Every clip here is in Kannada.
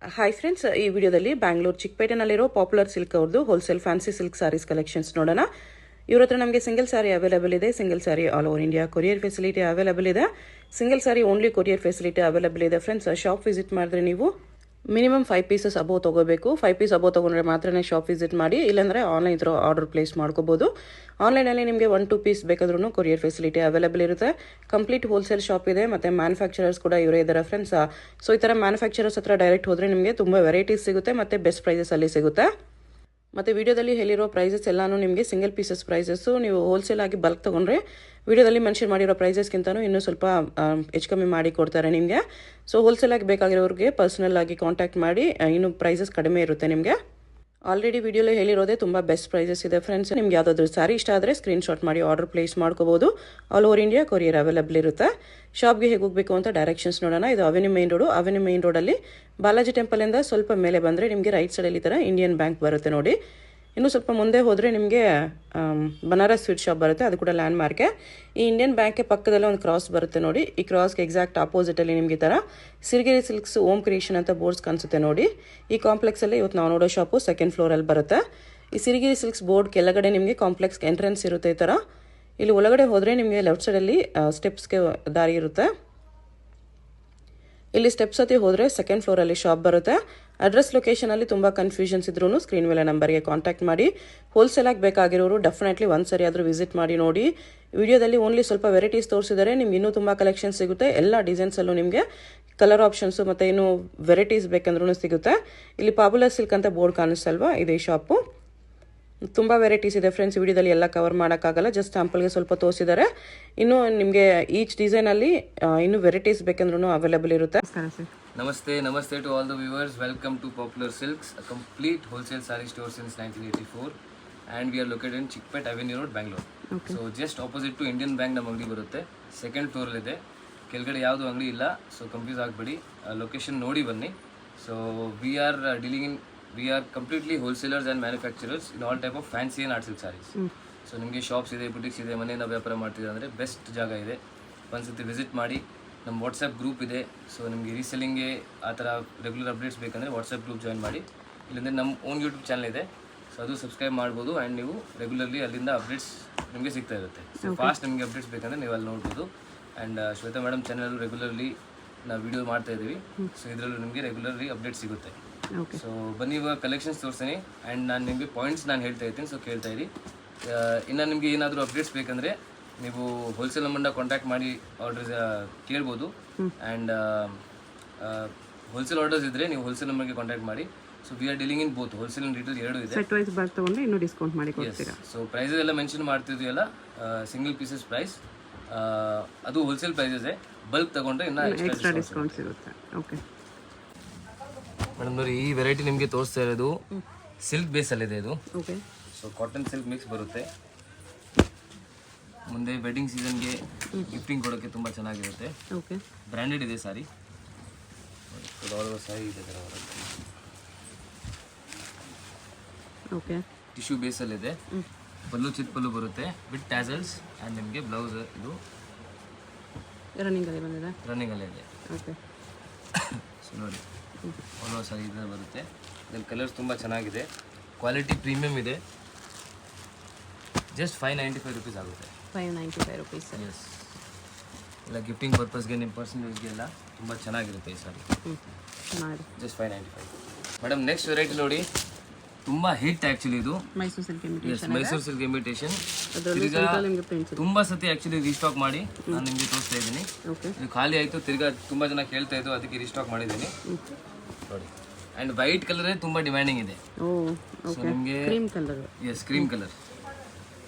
ಹಾಯ್ ಫ್ರೆಂಡ್ಸ್, ಈ ವಿಡಿಯೋದಲ್ಲಿ ಬ್ಯಾಂಗ್ಳೂರು ಚಿಕ್ಕಪೇಟೆನಲ್ಲಿರೋ ಪಾಪ್ಯುಲರ್ ಸಿಲ್ಕ್ ಅವ್ರದ್ದು wholesale fancy silk saris collections ನೋಡೋಣ. ಇವ್ರ ಹತ್ರ ನಮಗೆ ಸಿಂಗಲ್ ಸಾರಿ ಅವೈಲೇಬಲ್ ಇದೆ. Single sari all over India courier facility available ಇದೆ. Single sari only courier facility available ಇದೆ. ಫ್ರೆಂಡ್ಸ್, ಶಾಪ್ ವಿಸಿಟ್ ಮಾಡಿದ್ರೆ ನೀವು ಮಿನಿಮಮ್ 5 ಪೀಸಸ್ ಅಬೋವ್ ತೊಗೋಬೇಕು. 5 ಪೀಸ್ ಅಬೋವ್ ತೊಗೊಂಡ್ರೆ ಮಾತ್ರನೇ ಶಾಪ್ ವಿಸಿಟ್ ಮಾಡಿ, ಇಲ್ಲಾಂದರೆ ಆನ್ಲೈನ್ ಥ್ರೂ ಆರ್ಡರ್ ಪ್ಲೇಸ್ ಮಾಡ್ಕೋಬೋದು. ಆನ್ಲೈನಲ್ಲಿ ನಿಮಗೆ 1-2 ಪೀಸ್ ಬೇಕಾದ್ರೂ ಕೊರಿಯರ್ ಫೆಸಿಲಿಟಿ ಅವೈಲೇಬಲ್ ಇರುತ್ತೆ. ಕಂಪ್ಲೀಟ್ ಹೋಲ್ಸೇಲ್ ಶಾಪ್ ಇದೆ, ಮತ್ತು ಮ್ಯಾನುಫ್ಯಾಕ್ಚರರ್ಸ್ ಕೂಡ ಇವರೇ ಇದ್ದಾರೆ ಫ್ರೆಂಡ್ಸ್. ಸೊ ಈ ಥರ ಮ್ಯಾನುಫ್ಯಾಕ್ಚರರ್ಸ್ ಹತ್ರ ಡೈರೆಕ್ಟ್ ಹೋದರೆ ನಿಮಗೆ ತುಂಬ ವೆರೈಟೀಸ್ ಸಿಗುತ್ತೆ ಮತ್ತು ಬೆಸ್ಟ್ ಪ್ರೈಸಸಲ್ಲಿ ಸಿಗುತ್ತೆ. ಮತ್ತು ವಿಡಿಯೋದಲ್ಲಿ ಹೇಳಿರೋ ಪ್ರೈಸಸ್ ಎಲ್ಲಾನು ನಿಮಗೆ ಸಿಂಗಲ್ ಪೀಸಸ್ ಪ್ರೈಸಸ್ಸು. ನೀವು ಹೋಲ್ಸೇಲ್ ಆಗಿ ಬಲ್ಕ್ ತೊಗೊಂಡ್ರೆ ವಿಡಿಯೋದಲ್ಲಿ ಮೆನ್ಷನ್ ಮಾಡಿರೋ ಪ್ರೈಸಸ್ಗಿಂತನೂ ಇನ್ನೂ ಸ್ವಲ್ಪ ಹೆಚ್ಚು ಕಮ್ಮಿ ಮಾಡಿ ಕೊಡ್ತಾರೆ ನಿಮಗೆ. ಸೊ ಹೋಲ್ಸೇಲ್ ಆಗಿ ಬೇಕಾಗಿರೋರಿಗೆ ಪರ್ಸನಲ್ ಆಗಿ ಕಾಂಟ್ಯಾಕ್ಟ್ ಮಾಡಿ, ಇನ್ನೂ ಪ್ರೈಸಸ್ ಕಡಿಮೆ ಇರುತ್ತೆ ನಿಮಗೆ. ಆಲ್ರೆಡಿ ವಿಡಿಯೋಲಿ ಹೇಳಿರೋದೇ ತುಂಬ ಬೆಸ್ಟ್ ಪ್ರೈಸಸ್ ಇದೆ ಫ್ರೆಂಡ್ಸ್. ನಿಮ್ಗೆ ಯಾವುದಾದ್ರೂ ಸಾರಿ ಇಷ್ಟ ಆದರೆ ಸ್ಕ್ರೀನ್ಶಾಟ್ ಮಾಡಿ ಆರ್ಡರ್ ಪ್ಲೇಸ್ ಮಾಡ್ಕೋಬೋದು. All over India courier available ಇರುತ್ತೆ. ಶಾಪ್ಗೆ ಹೇಗೆ ಹೋಗಬೇಕು ಅಂತ ಡೈರೆಕ್ಷನ್ಸ್ ನೋಡೋಣ. ಇದು avenue main road. Avenue main ರೋಡಲ್ಲಿ ಬಾಲಾಜಿ ಟೆಂಪಲಿಂದ ಸ್ವಲ್ಪ ಮೇಲೆ ಬಂದರೆ ನಿಮಗೆ ರೈಟ್ ಸೈಡಲ್ಲಿ ಈ ಥರ ಇಂಡಿಯನ್ ಬ್ಯಾಂಕ್ ಬರುತ್ತೆ ನೋಡಿ. ಇನ್ನೂ ಸ್ವಲ್ಪ ಮುಂದೆ ಹೋದರೆ ನಿಮಗೆ ಬನಾರಸ್ ಸ್ವೀಟ್ ಶಾಪ್ ಬರುತ್ತೆ, ಅದು ಕೂಡ ಲ್ಯಾಂಡ್ ಮಾರ್ಕೆ. ಈ ಇಂಡಿಯನ್ ಬ್ಯಾಂಕ್ಗೆ ಪಕ್ಕದಲ್ಲೇ ಒಂದು ಕ್ರಾಸ್ ಬರುತ್ತೆ ನೋಡಿ. ಈ ಕ್ರಾಸ್ಗೆ ಎಕ್ಸಾಕ್ಟ್ ಆಪೋಸಿಟಲ್ಲಿ ನಿಮಗೆ ಈ ಥರ ಸಿರಿಗೆರೆ ಸಿಲ್ಕ್ಸ್ ಓಮ್ ಕ್ರಿಯೇಷನ್ ಅಂತ ಬೋರ್ಡ್ಸ್ ಕಾಣಿಸುತ್ತೆ ನೋಡಿ. ಈ ಕಾಂಪ್ಲೆಕ್ಸಲ್ಲಿ ಇವತ್ತು ನಾವು ನೋಡೋ ಶಾಪು ಸೆಕೆಂಡ್ ಫ್ಲೋರಲ್ಲಿ ಬರುತ್ತೆ. ಈ ಸಿರಿಗೆರೆ ಸಿಲ್ಕ್ಸ್ ಬೋರ್ಡ್ ಕೆಳಗಡೆ ನಿಮಗೆ ಕಾಂಪ್ಲೆಕ್ಸ್ಗೆ ಎಂಟ್ರೆನ್ಸ್ ಇರುತ್ತೆ ಈ ಥರ. ಇಲ್ಲಿ ಒಳಗಡೆ ಹೋದರೆ ನಿಮಗೆ ಲೆಫ್ಟ್ ಸೈಡಲ್ಲಿ ಸ್ಟೆಪ್ಸ್ಗೆ ದಾರಿ ಇರುತ್ತೆ. ಇಲ್ಲಿ ಸ್ಟೆಪ್ಸ್ ಹತ್ತಿ ಹೋದರೆ ಸೆಕೆಂಡ್ ಫ್ಲೋರಲ್ಲಿ ಶಾಪ್ ಬರುತ್ತೆ. ಅಡ್ರೆಸ್ ಲೊಕೇಶನಲ್ಲಿ ತುಂಬ ಕನ್ಫ್ಯೂಷನ್ಸ್ ಇದ್ರೂ ಸ್ಕ್ರೀನ್ ಮೇಲೆ ನಂಬರ್ಗೆ ಕಾಂಟ್ಯಾಕ್ಟ್ ಮಾಡಿ. ಹೋಲ್ಸೇಲಾಗಿ ಬೇಕಾಗಿರೋರು ಡೆಫಿನೆಟ್ಲಿ ಒಂದು ಸರಿ ಆದರೂ ವಿಸಿಟ್ ಮಾಡಿ ನೋಡಿ. ವಿಡಿಯೋದಲ್ಲಿ ಓನ್ಲಿ ಸ್ವಲ್ಪ ವೆರೈಟೀಸ್ ತೋರಿಸಿದರೆ ನಿಮ್ಗೆ ಇನ್ನೂ ತುಂಬ ಕಲೆಕ್ಷನ್ ಸಿಗುತ್ತೆ. ಎಲ್ಲ ಡಿಸೈನ್ಸಲ್ಲೂ ನಿಮಗೆ ಕಲರ್ ಆಪ್ಷನ್ಸು ಮತ್ತು ಇನ್ನೂ ವೆರೈಟೀಸ್ ಬೇಕಂದ್ರೂ ಸಿಗುತ್ತೆ. ಇಲ್ಲಿ ಪಾಪ್ಯುಲರ್ ಸಿಲ್ಕ್ ಅಂತ ಬೋರ್ಡ್ ಕಾಣಿಸ್ತಲ್ವಾ, ಇದೇ ಶಾಪು. ತುಂಬ ವೆರೈಟೀಸ್ ಇದೆ ಫ್ರೆಂಡ್ಸ್. ವಿಡಿಯೋದಲ್ಲಿ ಎಲ್ಲ ಕವರ್ ಮಾಡೋಕ್ಕಾಗಲ್ಲ, ಜಸ್ಟ್ ಸ್ಯಾಂಪಲ್ಗೆ ಸ್ವಲ್ಪ ತೋರಿಸಿದ್ದಾರೆ. ಇನ್ನು ನಿಮಗೆ ಈಚ್ ಡಿಸೈನಲ್ಲಿ ಇನ್ನೂ ವೆರೈಟೀಸ್ ಬೇಕಂದ್ರೂ ಅವೈಲೇಬಲ್ ಇರುತ್ತೆ. ನಮಸ್ತೆ to all the viewers. Welcome to popular silks, a complete wholesale sari store since 1984 and we are located in Chickpet avenue road, Bangalore. So just opposite to Indian bank ನಮ್ಮ ಅಂಗಡಿ ಬರುತ್ತೆ. ಸೆಕೆಂಡ್ ಫ್ಲೋರಲ್ಲಿದೆ, ಕೆಳಗಡೆ ಯಾವುದು ಅಂಗಡಿ ಇಲ್ಲ. ಸೊ ಕನ್ಫ್ಯೂಸ್ ಆಗಬೇಡಿ, ಲೊಕೇಶನ್ ನೋಡಿ ಬನ್ನಿ. So we are completely wholesalers and manufacturers in all type of fancy and art silk sarees. So ನಿಮಗೆ ಶಾಪ್ಸ್ ಇದೆ, ಬುಟಿಕ್ಸ್ ಇದೆ, ಮನೆಯಿಂದ ವ್ಯಾಪಾರ ಮಾಡ್ತಿದ್ರೆ ಅಂದರೆ ಬೆಸ್ಟ್ ಜಾಗ ಇದೆ. ಒಂದ್ಸತಿ ವಿಸಿಟ್ ಮಾಡಿ. ನಮ್ಮ ವಾಟ್ಸಪ್ ಗ್ರೂಪ್ ಇದೆ. ಸೊ ನಿಮಗೆ ರೀಸೆಲ್ಲಿಂಗ್ಗೆ ಆ ಥರ ರೆಗ್ಯುಲರ್ ಅಪ್ಡೇಟ್ಸ್ ಬೇಕಂದರೆ ವಾಟ್ಸಪ್ ಗ್ರೂಪ್ ಜಾಯ್ನ್ ಮಾಡಿ. ಇಲ್ಲಂದರೆ ನಮ್ಮ ಓನ್ ಯೂಟ್ಯೂಬ್ ಚಾನಲ್ ಇದೆ, ಸೊ ಅದು ಸಬ್ಸ್ಕ್ರೈಬ್ ಮಾಡ್ಬೋದು. ಆ್ಯಂಡ್ ನೀವು ರೆಗ್ಯುಲರ್ಲಿ ಅಲ್ಲಿಂದ ಅಪ್ಡೇಟ್ಸ್ ನಿಮಗೆ ಸಿಗ್ತಾ ಇರುತ್ತೆ. ಸೊ ಫಾಸ್ಟ್ ನಿಮಗೆ ಅಪ್ಡೇಟ್ಸ್ ಬೇಕಂದರೆ ನೀವು ಅಲ್ಲಿ ನೋಡ್ಬೋದು. And Shweta madam channel regularly ನಾವು ವಿಡಿಯೋ ಮಾಡ್ತಾ ಇದ್ದೀವಿ. ಸೊ ಇದರಲ್ಲೂ ನಿಮಗೆ ರೆಗ್ಯುಲರ್ಲಿ ಅಪ್ಡೇಟ್ ಸಿಗುತ್ತೆ. ಸೊ ಬನ್ನಿ, ಇವಾಗ ಕಲೆಕ್ಷನ್ಸ್ ತೋರಿಸ್ತೀನಿ ಆ್ಯಂಡ್ ನಾನು ನಿಮಗೆ ಪಾಯಿಂಟ್ಸ್ ನಾನು ಹೇಳ್ತಾ ಇರ್ತೀನಿ. ಸೊ ಕೇಳ್ತಾ ಇರಿ. ಇನ್ನು ನಿಮಗೆ ಏನಾದರೂ ಅಪ್ಡೇಟ್ಸ್ ಬೇಕಂದರೆ ನೀವು ಹೋಲ್ಸೇಲ್ ನಂಬರ್ನ ಕಾಂಟ್ಯಾಕ್ಟ್ ಮಾಡಿ ಆರ್ಡರ್ಸ್ ಕೇಳ್ಬೋದು. ಆ್ಯಂಡ್ ಹೋಲ್ಸೇಲ್ ಆರ್ಡರ್ಸ್ ಇದ್ದರೆ ನೀವು ಹೋಲ್ಸೇಲ್ ನಂಬರ್ಗೆ ಕಾಂಟ್ಯಾಕ್ಟ್ ಮಾಡಿ. So we are dealing in both wholesale and retail ಎರಡೂ ಇದೆ. ಸೆಟ್ ವೈಸ್ ಬರ್ತಾ ತಗೊಂಡ್ರೆ ಇನ್ನೂ ಡಿಸ್ಕೌಂಟ್ ಮಾಡಿ ಕೊಡ್ತೀರಾ. ಸೊ ಪ್ರೈಸಸ್ ಎಲ್ಲ ಮೆನ್ಷನ್ ಮಾಡ್ತಿದ್ವಿ ಎಲ್ಲ, ಸಿಂಗಲ್ ಪೀಸಸ್ ಪ್ರೈಸ್, ಅದು ಹೋಲ್ಸೇಲ್ ಪ್ರೈಸಸ್ಸೇ. ಬಲ್ಕ್ ತಗೊಂಡ್ರೆ ಇನ್ನೂ ಎಕ್ಸ್ಟ್ರಾ ಡಿಸ್ಕೌಂಟ್ ಸಿಗುತ್ತೆ. ಓಕೆ ಮೇಡಮ್ ನೋಡಿ, ಈ ವೆರೈಟಿ ನಿಮಗೆ ತೋರಿಸ್ತಾ ಇರೋದು ಸಿಲ್ಕ್ ಬೇಸಲ್ಲಿದೆ ಇದು. Okay. So cotton silk mix ಬರುತ್ತೆ. ಮುಂದೆ ವೆಡ್ಡಿಂಗ್ ಸೀಸನ್ಗೆ ಗಿಫ್ಟಿಂಗ್ ಕೊಡೋಕ್ಕೆ ತುಂಬ ಚೆನ್ನಾಗಿರುತ್ತೆ. ಓಕೆ. ಬ್ರ್ಯಾಂಡೆಡ್ ಇದೆ ಸಾರಿ. ಸಾರಿ ಇದೆ ಥರ ಬರುತ್ತೆ. ಓಕೆ. ಟಿಶ್ಯೂ ಬೇಸಲ್ಲಿದೆ. ಪಲ್ಲು ಚಿತ್ ಪಲ್ಲು ಬರುತ್ತೆ ವಿತ್ ಟ್ಯಾಸಲ್ಸ್. ಆ್ಯಂಡ್ ನಿಮಗೆ ಬ್ಲೌಸ್ ಇದು ರನ್ನಿಂಗಲ್ಲಿ ಬಂದಿದೆ. ರನ್ನಿಂಗಲ್ಲೇ ಇದೆ. ಓಕೆ. ಸೊ ನೋಡಿ, ಒಳ್ಳೆ ಸಾರಿ ಇದೆ ಬರುತ್ತೆ. ಇದರಲ್ಲಿ ಕಲರ್ಸ್ ತುಂಬ ಚೆನ್ನಾಗಿದೆ. ಕ್ವಾಲಿಟಿ ಪ್ರೀಮಿಯಮ್ ಇದೆ. ಜಸ್ಟ್ 595 ರುಪೀಸ್ ಆಗುತ್ತೆ. 595 ರುಪೀಸ್. ಎಸ್. ಇಲ್ಲ ಗಿಫ್ಟಿಂಗ್ ಪರ್ಪಸ್ಗೆ, ನಿಮ್ಮ ಪರ್ಸನಲ್ ಯೂಸ್ಗೆ ಎಲ್ಲ ತುಂಬ ಚೆನ್ನಾಗಿರುತ್ತೆ ಈ ಸಾರಿ. ಚೆನ್ನಾಗಿದೆ. ಜಸ್ಟ್ 595. ಮೇಡಮ್ ನೆಕ್ಸ್ಟ್ ವೆರೈಟಿ ನೋಡಿ, ತುಂಬ ಹಿಟ್ ಆ್ಯಕ್ಚುಲಿ ಇದು. Mysuru silk imitation. Mysuru silk imitation. ಈಗ ತುಂಬ ಸತಿ ಆ್ಯಕ್ಚುಲಿ ರೀಸ್ಟಾಕ್ ಮಾಡಿ ನಾನು ನಿಮಗೆ ತೋರಿಸ್ತಾ ಇದ್ದೀನಿ. ಇದು ಖಾಲಿ ಆಯಿತು, ತಿರ್ಗಾ ತುಂಬ ಜನ ಕೇಳ್ತಾ ಇದ್ದು, ಅದಕ್ಕೆ ರೀಸ್ಟಾಕ್ ಮಾಡಿದ್ದೀನಿ ನೋಡಿ. ಆ್ಯಂಡ್ ವೈಟ್ ಕಲರೇ ತುಂಬ ಡಿಮ್ಯಾಂಡಿಂಗ್ ಇದೆ. ಸೊ ನಿಮಗೆ cream colour. Yes, cream colour.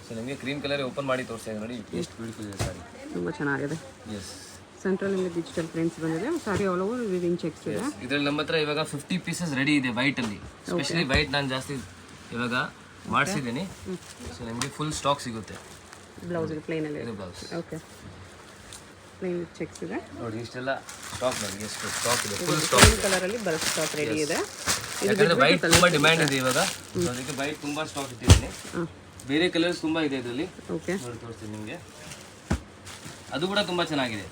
So ನಿಮಗೆ ಕ್ರೀಮ್ ಕಲರ್ ಓಪನ್ ಮಾಡಿ ತೋರಿಸ್ತಾ ಇದೆ ನೋಡಿ, ಎಷ್ಟು ಬ್ಯೂಟಿಫುಲ್ ಇದೆ ಸಾರಿ. ತುಂಬ ಚೆನ್ನಾಗಿದೆ. ಎಸ್. ಸೆಂಟ್ರಲ್ ನಿಮಗೆ ಡಿಜಿಟಲ್ ಪ್ರಿಂಟ್ಸ್ ಬಂದಿದೆ. ಸಾರಿ ಆಲ್ ಓವರ್ ವಿವಿಂಗ್ ಚೆಕ್ಸ್ ಇದೆ. ಇದರಲ್ಲಿ ನಮ್ಮ ಹತ್ರ ಇವಾಗ 50 ಪೀಸಸ್ ರೆಡಿ ಇದೆ ವೈಟಲ್ಲಿ. ಸ್ಪೆಷಲಿ ವೈಟ್ ನಾನು ಜಾಸ್ತಿ ಇವಾಗ ಮಾಡಿಸಿದ್ದೀನಿ. ಸೊ ನಿಮಗೆ ಫುಲ್ ಸ್ಟಾಕ್ ಸಿಗುತ್ತೆ. ಬ್ಲೌಸ್ ಪ್ಲೇನಲ್ಲಿ ಇದು ಬ್ಲೌಸ್. ಓಕೆ. ಪ್ಲೇನ್ ಚೆಕ್ಸ್ ಇದೆ ನೋಡಿ, ಇಷ್ಟೆಲ್ಲ ಸ್ಟಾಕ್ ನೋಡಿ, ಎಷ್ಟು ಸ್ಟಾಕ್ ಇದೆ. ಫುಲ್ ಸ್ಟಾಕ್ ಕಲರಲ್ಲಿ ಬಲ್ಕ್ ಸ್ಟಾಕ್ ರೆಡಿ ಇದೆ. ಯಾಕಂದರೆ ವೈಟ್ ತುಂಬ ಡಿಮ್ಯಾಂಡ್ ಇದೆ ಇವಾಗ, ಅದಕ್ಕೆ ವೈಟ್ ತುಂಬ ಸ್ಟಾಕ್ ಇಟ್ಟಿದ್ದೀನಿ. ಬೇರೆ ಕಲರ್ಸ್ ತುಂಬ ಇದೆ ಇದರಲ್ಲಿ. ಓಕೆ. ನೋಡಿ ತೋರಿಸ್ತೀನಿ ನಿಮಗೆ. ಅದು ಕೂಡ ತುಂಬ ಚೆನ್ನಾಗಿದೆ.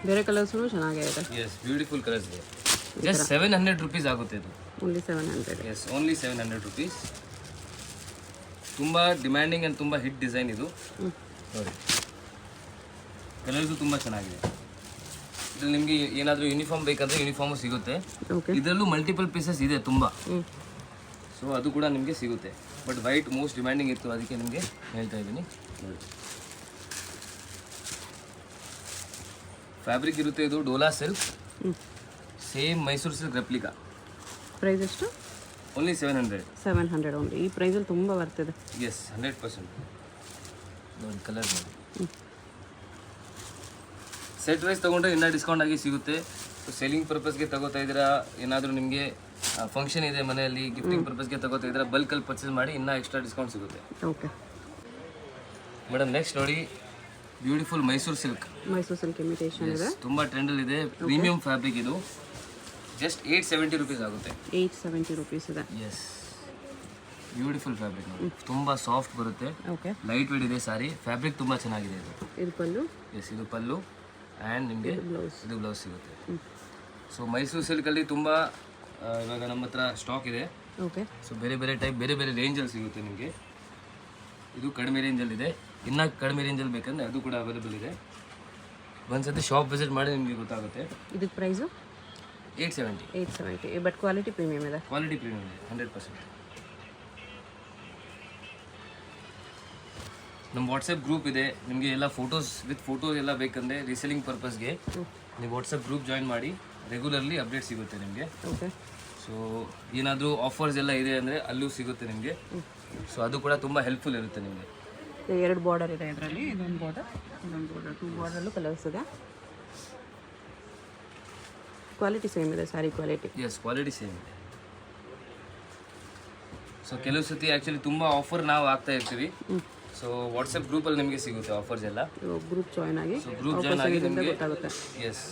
ಬೇರೆ ಕಲರ್ಸು ಚೆನ್ನಾಗಿದೆ. ಎಸ್, ಬ್ಯೂಟಿಫುಲ್ ಕಲರ್ಸ್ ಇದೆ. ಜಸ್ಟ್ 700 ರುಪೀಸ್ ಆಗುತ್ತೆ ಇದು. ಓನ್ಲಿ 700. Yes, only 700 rupees. ತುಂಬ ಡಿಮ್ಯಾಂಡಿಂಗ್ ಆ್ಯಂಡ್ ತುಂಬ ಹಿಟ್ ಡಿಸೈನ್ ಇದು. ನೋಡಿ, ಕಲರ್ಸು ತುಂಬ ಚೆನ್ನಾಗಿದೆ. ಇದ್ರಲ್ಲಿ ನಿಮಗೆ ಏನಾದರೂ ಯೂನಿಫಾರ್ಮ್ ಬೇಕಂದ್ರೆ ಯೂನಿಫಾರ್ಮು ಸಿಗುತ್ತೆ. ಇದರಲ್ಲೂ ಮಲ್ಟಿಪಲ್ ಪೀಸಸ್ ಇದೆ ತುಂಬ, ಸೊ ಅದು ಕೂಡ ನಿಮಗೆ ಸಿಗುತ್ತೆ. ಬಟ್ ವೈಟ್ ಮೋಸ್ಟ್ ಡಿಮ್ಯಾಂಡಿಂಗ್ ಇತ್ತು, ಅದಕ್ಕೆ ನಿಮಗೆ ಹೇಳ್ತಾ ಇದ್ದೀನಿ. ನೋಡಿ, ಫ್ಯಾಬ್ರಿಕ್ ಇರುತ್ತೆ ಇದು Dola silk, same Mysore silk replica. Price ಎಷ್ಟು? Only 700 only. ಈ ಪ್ರೈಸಲ್ಲಿ ತುಂಬ ಬರ್ತಿದೆ. ಎಸ್, 100%. ನೋಡಿ ಕಲರ್ ನೋಡಿ. ಸೆಟ್ ವೈಸ್ ತೊಗೊಂಡ್ರೆ ಇನ್ನೂ ಡಿಸ್ಕೌಂಟ್ ಆಗಿ ಸಿಗುತ್ತೆ. ಸೆಲ್ಲಿಂಗ್ ಪರ್ಪಸ್ಗೆ ತಗೋತಾ ಇದ್ದೀರಾ, ಏನಾದರೂ ನಿಮಗೆ ಫಂಕ್ಷನ್ ಇದೆ ಮನೆಯಲ್ಲಿ, ಗಿಫ್ಟಿಂಗ್ ಪರ್ಪಸ್ಗೆ ತಗೋತಾ ಇದ್ದೀರಾ, ಬಲ್ಕಲ್ಲಿ ಪರ್ಚೇಸ್ ಮಾಡಿ ಇನ್ನೂ ಎಕ್ಸ್ಟ್ರಾ ಡಿಸ್ಕೌಂಟ್ ಸಿಗುತ್ತೆ. ಓಕೆ ಮೇಡಮ್, ನೆಕ್ಸ್ಟ್ ನೋಡಿ, ಬ್ಯೂಟಿಫುಲ್ ಮೈಸೂರು ಸಿಲ್ಕ್ ಇಮಿಟೇಷನ್ ಇದೆ. ತುಂಬ ಟ್ರೆಂಡಲ್ಲಿದೆ. ಪ್ರೀಮಿಯಂ ಫ್ಯಾಬ್ರಿಕ್ ಇದು. ಜಸ್ಟ್ 870 ರುಪೀಸ್ ಆಗುತ್ತೆ. 870 ರುಪೀಸ್ ಇದೆ. ಎಸ್, ಬ್ಯೂಟಿಫುಲ್ ಫ್ಯಾಬ್ರಿಕ್ ನೋಡಿ, ತುಂಬ ಸಾಫ್ಟ್ ಬರುತ್ತೆ. ಓಕೆ, ಲೈಟ್ ವೇಟ್ ಇದೆ ಸಾರಿ. ಫ್ಯಾಬ್ರಿಕ್ ತುಂಬ ಚೆನ್ನಾಗಿದೆ ಇದು. ಇದು ಪಲ್ಲು. ಎಸ್, ಇದು ಪಲ್ಲು ಆ್ಯಂಡ್ ನಿಮಗೆ ಇದು ಬ್ಲೌಸ್ ಸಿಗುತ್ತೆ. ಸೊ ಮೈಸೂರು ಸಿಲ್ಕಲ್ಲಿ ತುಂಬ ಇವಾಗ ನಮ್ಮ ಹತ್ರ ಸ್ಟಾಕ್ ಇದೆ. ಓಕೆ, ಸೊ ಬೇರೆ ಬೇರೆ ಟೈಪ್, ಬೇರೆ ಬೇರೆ ರೇಂಜಲ್ಲಿ ಸಿಗುತ್ತೆ ನಿಮಗೆ. ಇದು ಕಡಿಮೆ ರೇಂಜಲ್ಲಿದೆ. ಇನ್ನೂ ಕಡಿಮೆ ರೇಂಜಲ್ಲಿ ಬೇಕಂದರೆ ಅದು ಕೂಡ ಅವೈಲೇಬಲ್ ಇದೆ. ಒಂದ್ಸತಿ ಶಾಪ್ ವಿಸಿಟ್ ಮಾಡಿ ನಿಮಗೆ ಗೊತ್ತಾಗುತ್ತೆ. ಇದಕ್ಕೆ ಪ್ರೈಸು 870. ಬಟ್ ಕ್ವಾಲಿಟಿ ಪ್ರೀಮಿಯಮ್ ಇದೆ. ಕ್ವಾಲಿಟಿ ಪ್ರೀಮಿಯಮ್ ಇದೆ 100%. ನಮ್ಮ ವಾಟ್ಸಪ್ ಗ್ರೂಪ್ ಇದೆ. ನಿಮಗೆ ಎಲ್ಲ ಫೋಟೋಸ್ ಎಲ್ಲ ಬೇಕಂದರೆ ರೀಸೆಲಿಂಗ್ ಪರ್ಪಸ್ಗೆ ನೀವು ವಾಟ್ಸಪ್ ಗ್ರೂಪ್ ಜಾಯಿನ್ ಮಾಡಿ. ರೆಗ್ಯುಲರ್ಲಿ ಅಪ್ಡೇಟ್ ಸಿಗುತ್ತೆ ನಿಮಗೆ. ಓಕೆ, ಸೊ ಏನಾದರೂ ಆಫರ್ಸ್ ಎಲ್ಲ ಇದೆ ಅಂದರೆ ಅಲ್ಲೂ ಸಿಗುತ್ತೆ ನಿಮಗೆ. ಸೊ ಅದು ಕೂಡ ತುಂಬ ಹೆಲ್ಪ್ಫುಲ್ ಇರುತ್ತೆ ನಿಮಗೆ. 2 ಬಾರ್ಡರ್ ಇದೆ ಇದರಲ್ಲಿ. ಇದೊಂದು ಬಾರ್ಡರ್, 2 ಬಾರ್ಡರಲ್ಲೂ ಕಲರ್ಸ್ ಇದೆ. ಕ್ವಾಲಿಟಿ ಸೇಮ್ ಇದೆ, sari quality. Yes, quality same ಇದೆ. ಸೊ ಕೆಲವು ಸತಿ ಆ್ಯಕ್ಚುಲಿ ತುಂಬ ಆಫರ್ ನಾವು ಆಗ್ತಾ ಇರ್ತೀವಿ. ಸೊ ವಾಟ್ಸಪ್ ಗ್ರೂಪಲ್ಲಿ ನಿಮಗೆ ಸಿಗುತ್ತೆ ಆಫರ್ಸ್ ಎಲ್ಲ. ಗ್ರೂಪ್ ಜಾಯ್ನ್ ಆಗಿ ನಿಮಗೆ ಗೊತ್ತಾಗುತ್ತೆ. ಎಸ್,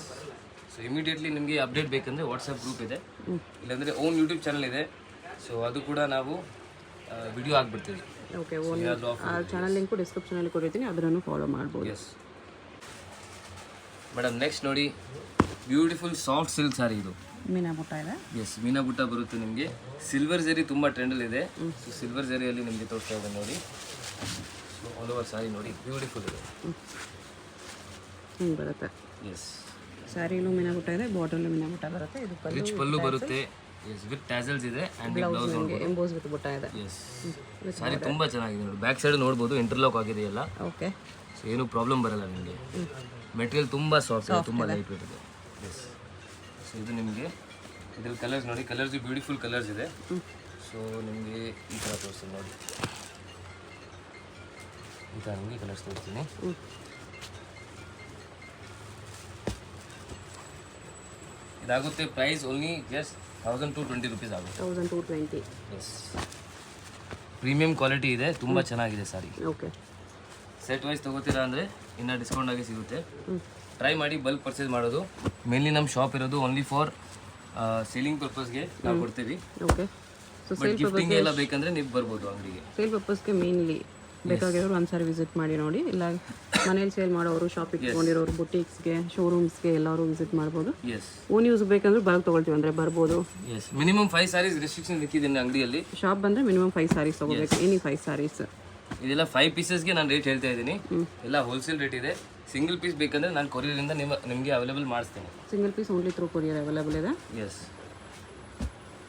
ಸೊ ಇಮಿಡಿಯೇಟ್ಲಿ ನಿಮಗೆ ಅಪ್ಡೇಟ್ ಬೇಕಂದರೆ ವಾಟ್ಸಪ್ ಗ್ರೂಪ್ ಇದೆ, ಇಲ್ಲಾಂದರೆ ಓನ್ ಯೂಟ್ಯೂಬ್ ಚಾನಲ್ ಇದೆ. ಸೊ ಅದು ಕೂಡ ನಾವು ವಿಡಿಯೋ ಹಾಕ್ಬಿಡ್ತೀವಿ. ಓಕೆ, ಆ ಚಾನಲ್ ಲಿಂಕು ಡಿಸ್ಕ್ರಿಪ್ಷನಲ್ಲಿ ಕೊಟ್ಟಿರ್ತೀನಿ, ಅದನ್ನು ಫಾಲೋ ಮಾಡ್ಬೋದು. ಎಸ್ ಮೇಡಮ್, ನೆಕ್ಸ್ಟ್ ನೋಡಿ, ಬ್ಯೂಟಿಫುಲ್ ಸಾಫ್ಟ್ ಸಿಲ್ಕ್ ಸಾರಿ ಇದು. ಮೀನಾ ಬುಟ್ಟ ಇದೆ. ಎಸ್, ಮೀನಾ ಬುಟ್ಟ ಬರುತ್ತೆ ನಿಮಗೆ. ಸಿಲ್ವರ್ ಜರಿ ತುಂಬ ಟ್ರೆಂಡಲ್ಲಿದೆ. ಸೊ ಸಿಲ್ವರ್ ಜರಿಯಲ್ಲಿ ನಿಮಗೆ ತೋರಿಸ್ತಾ ಇದೆ ನೋಡಿ. ಸೊ ಆಲ್ ಓವರ್ ಸಾರಿ ನೋಡಿ, ಬ್ಯೂಟಿಫುಲ್ ಇದೆ. ಹಿಂಗೆ ಬರುತ್ತೆ. ಎಸ್, ಸ್ಯಾರಿಲೂ ಮೀನಾ ಬುಟ್ಟ ಇದೆ, ಬಾರ್ಡರ್ಲು ಮೀನಾ ಬುಟ್ಟ ಬರುತ್ತೆ. ಇದು ರಿಚ್ ಪಲ್ಲು ಬರುತ್ತೆ. ಎಸ್, ವಿತ್ ಟ್ಯಾಸಲ್ಸ್ ಇದೆ ಆ್ಯಂಡ್ ಬ್ಲೌಸ್ ಎಂಬೋಸ್ ವಿತ್ ಬುಟ್ಟ ಇದೆ. ಎಸ್, ಸಾರಿ ತುಂಬ ಚೆನ್ನಾಗಿದೆ ನೋಡಿ. ಬ್ಯಾಕ್ ಸೈಡ್ ನೋಡ್ಬೋದು, ಇಂಟರ್ಲಾಕ್ ಆಗಿದೆಯಲ್ಲ. ಓಕೆ, ಸೊ ಏನೂ ಪ್ರಾಬ್ಲಮ್ ಬರಲ್ಲ ನಿಮಗೆ. ಮೆಟೀರಿಯಲ್ ತುಂಬ ಸಾಫ್ಟ್ ಇದೆ, ತುಂಬ ಲೈಟ್ ವೇಟ್ ಇದೆ. ಎಸ್, ಸೊ ಇದು ನಿಮಗೆ ಇದ್ರಲ್ಲಿ ಕಲರ್ಸ್ ನೋಡಿ, ಕಲರ್ಸ್ ಬ್ಯೂಟಿಫುಲ್ ಕಲರ್ಸ್ ಇದೆ. ಸೊ ನಿಮಗೆ ಈ ಥರ ತೋರಿಸ್ತೀನಿ ನೋಡಿ, ಈ ಥರ ನಿಮಗೆ ಕಲರ್ಸ್ ತೋರಿಸ್ತೀನಿ. ಇದಾಗುತ್ತೆ ಪ್ರೈಸ್ ಓನ್ಲಿ ಜಸ್ಟ್ 1220 ರುಪೀಸ್ ಆಗುತ್ತೆ. 1220. ಎಸ್, ಪ್ರೀಮಿಯಂ ಕ್ವಾಲಿಟಿ ಇದೆ, ತುಂಬ ಚೆನ್ನಾಗಿದೆ ಸಾರಿ. ಓಕೆ, ಸೆಟ್ ವೈಸ್ ತೊಗೋತೀರಾ ಅಂದರೆ ಇನ್ನೂ ಡಿಸ್ಕೌಂಟ್ ಆಗಿ ಸಿಗುತ್ತೆ. ಟ್ರೈ ಮಾಡಿ ಬಲ್ಕ್ ಪರ್ಚೇಸ್ ಮಾಡೋದು. ಮೇನ್ಲಿ ನಮ್ಮ ಶಾಪ್ ಇರೋದು ಓನ್ಲಿ ಫಾರ್ ಸೇಲಿಂಗ್ ಪರ್ಪಸ್ಗೆ ನಾವು ಕೊಡ್ತೀವಿ. ಓಕೆ, ಸೊ ಬಟ್ ಗಿಫ್ಟಿಂಗ್ ಎಲ್ಲ ಬೇಕಂದರೆ ನೀವು ಬರ್ಬೋದು ಅಂಗಡಿಗೆ. ಸೇಲ್ ಪರ್ಪಸ್ಗೆ ಮೇನ್ಲಿ ಬೇಕಾಗಿರೋರು ಒಂದ್ಸಾರಿ ವಿಸಿಟ್ ಮಾಡಿ ನೋಡಿ. ಇಲ್ಲ ಮನೇಲಿ ಸೇಲ್ ಮಾಡೋರು, ಶಾಪಿಗೆ ತೊಗೊಂಡಿರೋರು, ಬುಟೀಕ್ಸ್ಗೆ, ಶೋರೂಮ್ಸ್ಗೆ ಎಲ್ಲರೂ ವಿಸಿಟ್ ಮಾಡ್ಬೋದು. ಎಸ್, ಓನ್ ಯೂಸ್ ಬೇಕಂದ್ರೆ ಬಲ್ಕ್ ತೊಗೊಳ್ತೀವಿ ಅಂದರೆ ಬರ್ಬೋದು. ಎಸ್, ಮಿನಿಮಮ್ 5 ಸ್ಯಾರೀಸ್ ರೆಸ್ಟ್ರಿಕ್ಷನ್ ಇಕ್ಕಿದ್ದೀನಿ ಅಂಗಡಿಯಲ್ಲಿ. ಶಾಪ್ ಬಂದರೆ ಮಿನಿಮಮ್ 5 ಸ್ಯಾರೀಸ್ ತೊಗೋಬೇಕು. ಎನಿ 5 ಸ್ಯಾರೀಸ್. ಇದೆಲ್ಲ 5 ಪೀಸಸ್ಗೆ ನಾನು ರೇಟ್ ಹೇಳ್ತಾ ಇದ್ದೀನಿ. ಎಲ್ಲ ಹೋಲ್ಸೇಲ್ ರೇಟ್ ಇದೆ. ಸಿಂಗಲ್ ಪೀಸ್ ಬೇಕಂದರೆ ನಾನು ಕೊರಿಯರಿಂದ ನಿಮಗೆ ಅವೈಲೇಬಲ್ ಮಾಡಿಸ್ತೇನೆ. Single piece only through courier available ಇದೆ. ಎಸ್,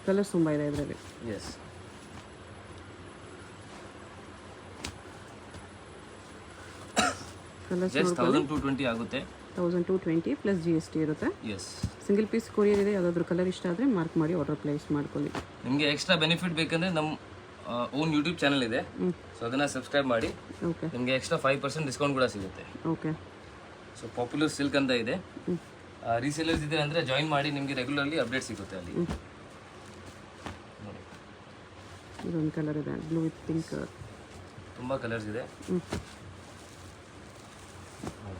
ಕಲರ್ಸ್ ತುಂಬ ಇದೆ ಇದರಲ್ಲಿ. ಎಸ್, ಕಲರ್ಸ್ ಜಸ್ಟ್ 1220 ಆಗುತ್ತೆ. 1220 ಪ್ಲಸ್ GST ಇರುತ್ತೆ. ಎಸ್, ಸಿಂಗಲ್ ಪೀಸ್ ಕೊರಿಯರ್ ಇದೆ. ಯಾವುದಾದ್ರೂ ಕಲರ್ ಇಷ್ಟ ಆದರೆ ಮಾರ್ಕ್ ಮಾಡಿ ಆರ್ಡರ್ ಪ್ಲೇಸ್ ಮಾಡ್ಕೊಳ್ಳಿ. ನಿಮಗೆ ಎಕ್ಸ್ಟ್ರಾ ಬೆನಿಫಿಟ್ ಬೇಕಂದರೆ ನಮ್ಮ ಓನ್ ಯೂಟ್ಯೂಬ್ ಚಾನಲ್ ಇದೆ. ಸೊ ಅದನ್ನು ಸಬ್ಸ್ಕ್ರೈಬ್ ಮಾಡಿ. ಓಕೆ, ನಿಮಗೆ ಎಕ್ಸ್ಟ್ರಾ 5% ಡಿಸ್ಕೌಂಟ್ ಕೂಡ ಸಿಗುತ್ತೆ. ಓಕೆ, ಸೊ ಪಾಪ್ಯುಲರ್ ಸಿಲ್ಕ್ ಅಂತ ಇದೆ. ರೀಸೇಲರ್ಸ್ ಇದೆ ಅಂದರೆ ಜಾಯಿನ್ ಮಾಡಿ, ನಿಮಗೆ ರೆಗ್ಯುಲರ್ಲಿ ಅಪ್ಡೇಟ್ ಸಿಗುತ್ತೆ ಅಲ್ಲಿ. ನೋಡಿ, ಇದೊಂದು ಕಲರ್ ಇದೆ, ಬ್ಲೂ ವಿತ್ ಪಿಂಕ್. ತುಂಬ ಕಲರ್ಸ್ ಇದೆ.